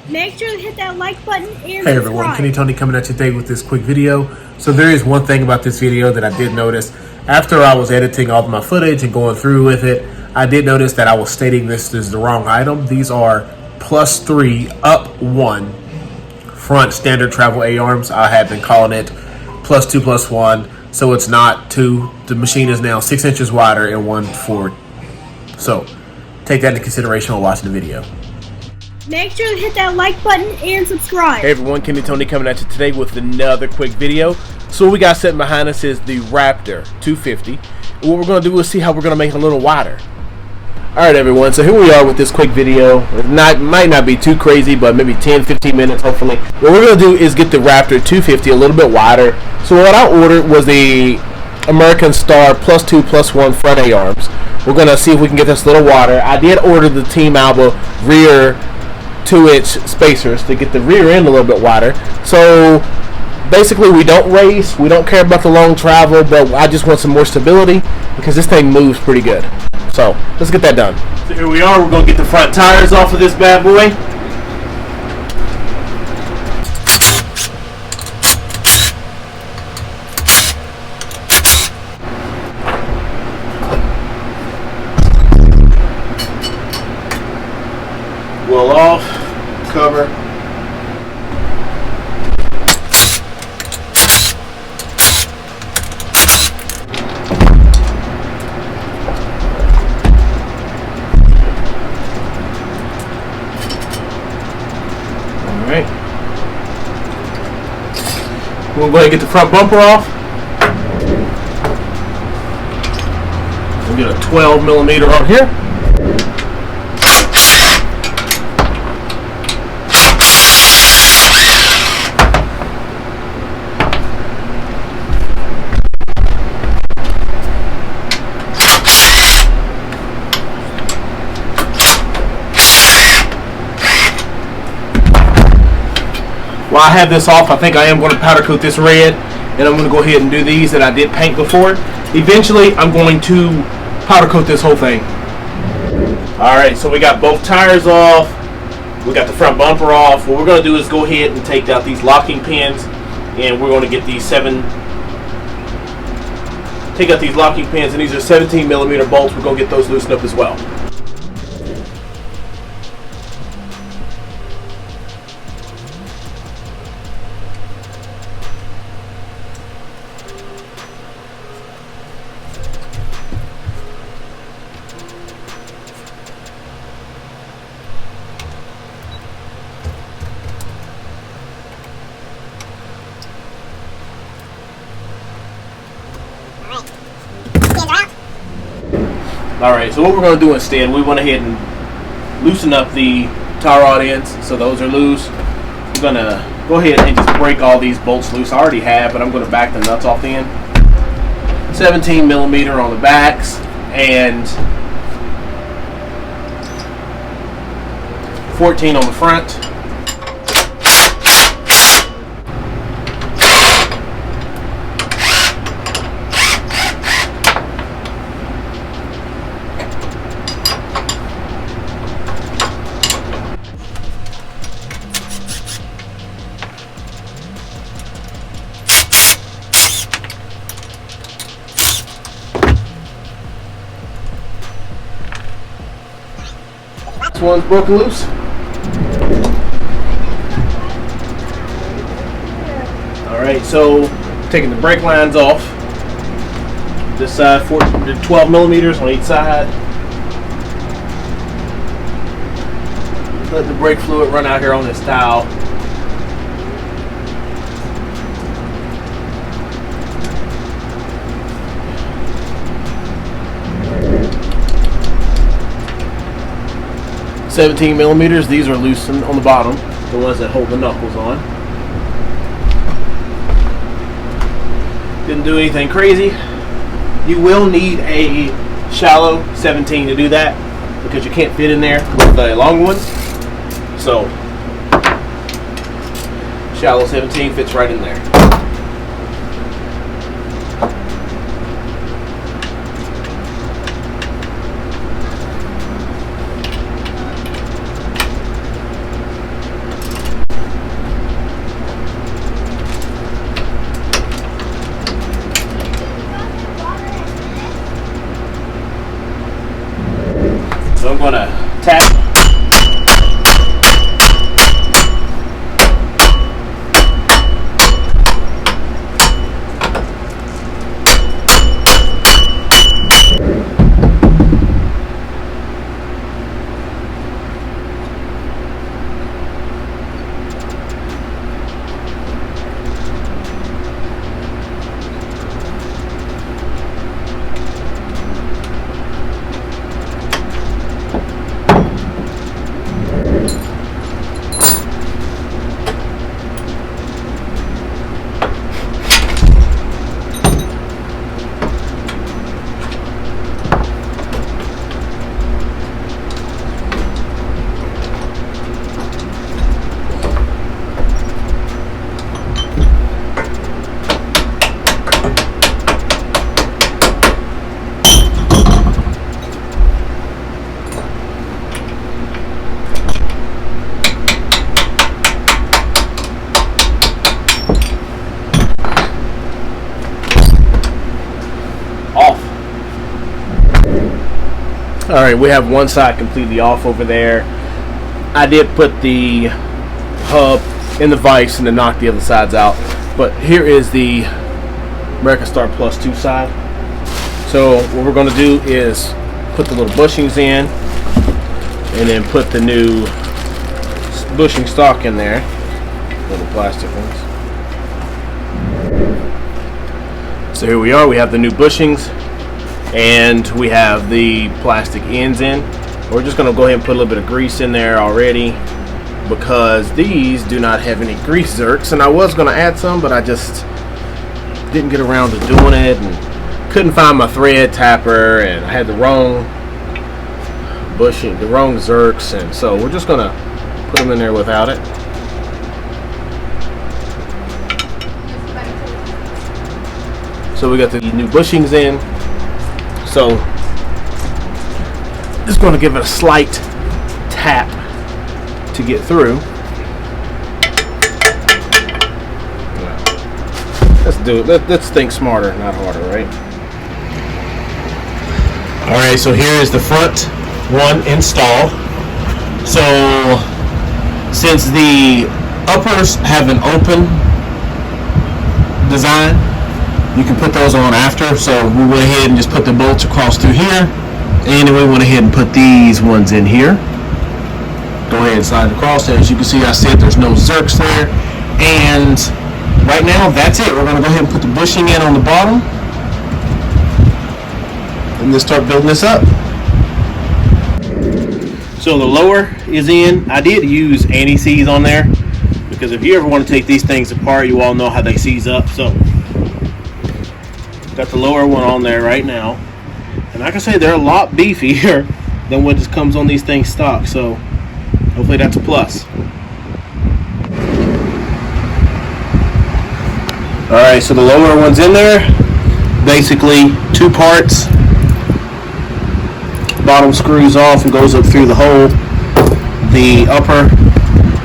Make sure to hit that like button and Hey everyone, Kenny Tony coming at you today with this quick video. So there is one thing about this video that I did notice. After I was editing all of my footage and going through with it, I did notice that I was stating this is the wrong item. These are +3 up 1 front standard travel A-arms. I have been calling it +2 +1, so it's not 2. The machine is now 6 inches wider and 1 forward. So take that into consideration while watching the video. Make sure to hit that like button and subscribe. Hey everyone, Kenny Tony coming at you today with another quick video. So what we got sitting behind us is the Raptor 250. And what we're going to do is see how we're going to make it a little wider. Alright everyone, so here we are with this quick video. It might not be too crazy, but maybe 10-15 minutes hopefully. What we're going to do is get the Raptor 250 a little bit wider. So what I ordered was the American Star +2 +1 front A-arms. We're going to see if we can get this a little wider. I did order the Team Alba rear 2-inch spacers to get the rear end a little bit wider. So basically we don't race, we don't care about the long travel, but I just want some more stability because this thing moves pretty good. So let's get that done. So here we are, we're going to get the front tires off of this bad boy. Wheel off, cover. Alright. We'll go ahead and get the front bumper off. We'll get a 12mm on here. While I have this off, I think I am going to powder coat this red, and I'm going to go ahead and do these that I did paint before. Eventually, I'm going to powder coat this whole thing. Alright, so we got both tires off. We got the front bumper off. What we're going to do is go ahead and take out these locking pins, and we're going to get these take out these locking pins, and these are 17mm bolts. We're going to get those loosened up as well. Alright, so what we're going to do instead, we went ahead and loosen up the tie rod ends, so those are loose. We're going to go ahead and just break all these bolts loose. I already have, but I'm going to back the nuts off the end. 17mm on the backs, and 14 on the front. This one's broken loose. Alright, so taking the brake lines off. This side, 12mm on each side. Let the brake fluid run out here on this towel. $17mm, these are loosened on the bottom, the ones that hold the knuckles on. Didn't do anything crazy. You will need a shallow 17 to do that because you can't fit in there with the long ones. So, shallow 17 fits right in there. Alright, we have one side completely off over there. I did put the hub in the vise and then knock the other sides out. But here is the American Star Plus 2 side. So what we're going to do is put the little bushings in and then put the new bushing stock in there. Little plastic ones. So here we are. We have the new bushings and we have the plastic ends in. We're just going to go ahead and put a little bit of grease in there already because these do not have any grease zerks, and I was going to add some, but I just didn't get around to doing it and couldn't find my thread tapper, and I had the wrong bushing, the wrong zerks, and so we're just going to put them in there without it. So we got the new bushings in. So just going to give it a slight tap to get through. Let's do it. Let's think smarter, not harder, right? Alright, so here is the front one install. So since the uppers have an open design, you can put those on after. So we went ahead and just put the bolts across through here, and then we went ahead and put these ones in here. Go ahead and slide across. As you can see, I said there's no zerks there, and right now that's it. We're going to go ahead and put the bushing in on the bottom and then start building this up. So the lower is in. I did use anti-seize on there because if you ever want to take these things apart, you all know how they seize up. So got the lower one on there right now, and like I say, they're a lot beefier than what just comes on these things stock, so hopefully that's a plus. Alright, so the lower one's in there. Basically two parts. Bottom screws off and goes up through the hole. The upper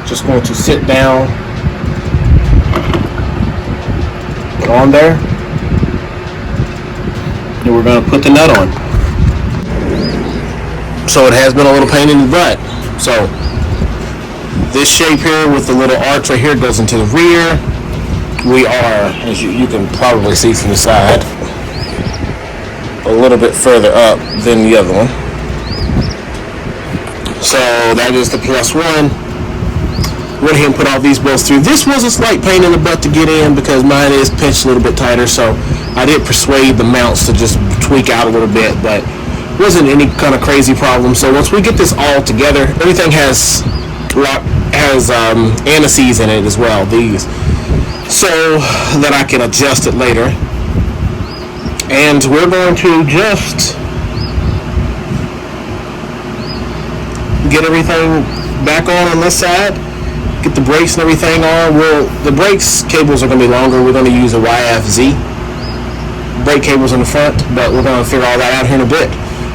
just going to sit down on there. Then we're going to put the nut on. So it has been a little pain in the butt. So this shape here with the little arch right here goes into the rear. We are, as you can probably see from the side, a little bit further up than the other one. So that is the plus one. Went ahead and put all these bolts through. This was a slight pain in the butt to get in because mine is pinched a little bit tighter, so I did persuade the mounts to just tweak out a little bit, but wasn't any kind of crazy problem. So once we get this all together, everything has anti-seize in it as well, these, so that I can adjust it later. And we're going to just get everything back on this side, get the brakes and everything on. The brakes cables are going to be longer. We're going to use a YFZ brake cables in the front, but we're going to figure all that out here in a bit.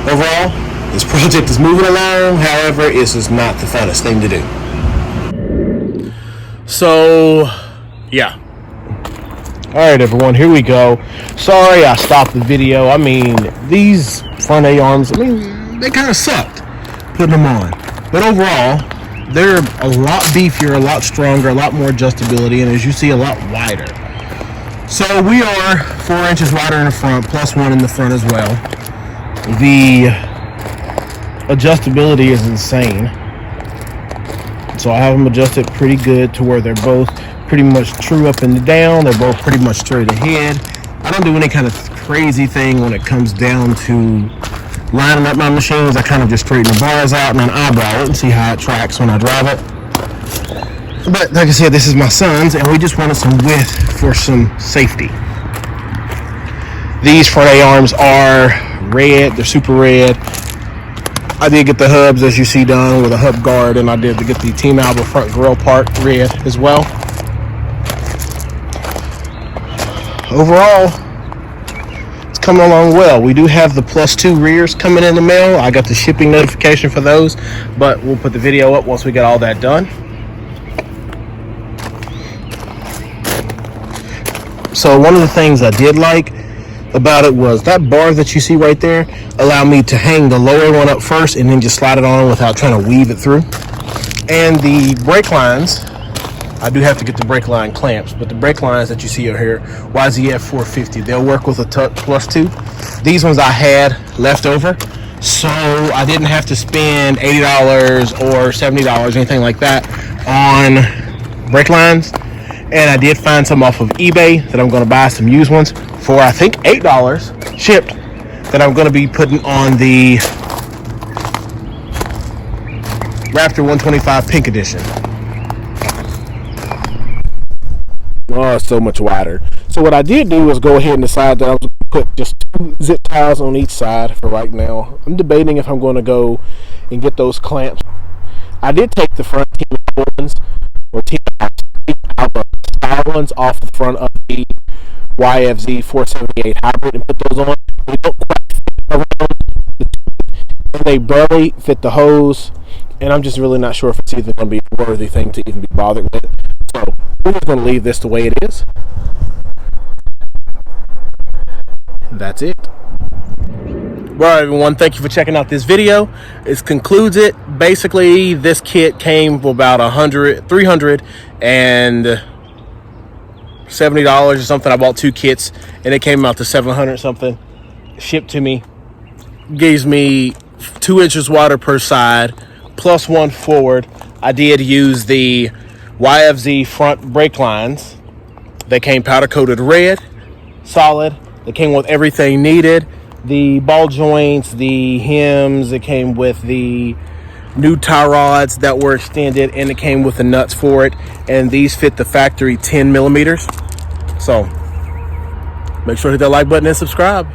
Overall, this project is moving along. However, this is not the funnest thing to do. So, yeah. Alright everyone, here we go. Sorry I stopped the video. I mean, these front A-arms, I mean, they kind of sucked putting them on. But overall, they're a lot beefier, a lot stronger, a lot more adjustability, and as you see, a lot wider. So we are 4 inches wider in the front, plus 1 in the front as well. The adjustability is insane. So I have them adjusted pretty good to where they're both pretty much true up and down. They're both pretty much straight ahead. I don't do any kind of crazy thing when it comes down to lining up my machines. I kind of just straighten the bars out and then eyeball it and see how it tracks when I drive it. But like I said, this is my son's, and we just wanted some width for some safety. These front A-arms are red. They're super red. I did get the hubs, as you see, done with a hub guard, and I did get the Team Alba front grill part red as well. Overall, it's coming along well. We do have the +2 rears coming in the mail. I got the shipping notification for those, but we'll put the video up once we get all that done. So one of the things I did like, about it was that bar that you see right there allowed me to hang the lower one up first and then just slide it on without trying to weave it through. And the brake lines, I do have to get the brake line clamps, but the brake lines that you see over here, YZF 450, they'll work with a Tuck Plus 2. These ones I had left over, so I didn't have to spend $80 or $70, anything like that, on brake lines. And I did find some off of eBay that I'm going to buy some used ones for, I think, $8 shipped, that I'm going to be putting on the Raptor 125 Pink Edition. Oh, it's so much wider. So what I did do was go ahead and decide that I was going to put just 2 zip ties on each side for right now. I'm debating if I'm going to go and get those clamps. I did take the front Team ones or Team ones off the front of the YFZ 478 hybrid and put those on. They don't quite fit around the and they barely fit the hose, and I'm just really not sure if it's even going to be a worthy thing to even be bothered with. So we're just going to leave this the way it is. That's it. Well, everyone, thank you for checking out this video. This concludes it. Basically, this kit came for about $370 or something. I bought 2 kits and it came out to $700 something. Shipped to me. Gives me 2 inches water per side, plus 1 forward. I did use the YFZ front brake lines. They came powder coated red, solid. They came with everything needed. The ball joints, the hems, it came with the new tie rods that were extended, and it came with the nuts for it. And these fit the factory 10 millimeters. So make sure to hit that like button and subscribe.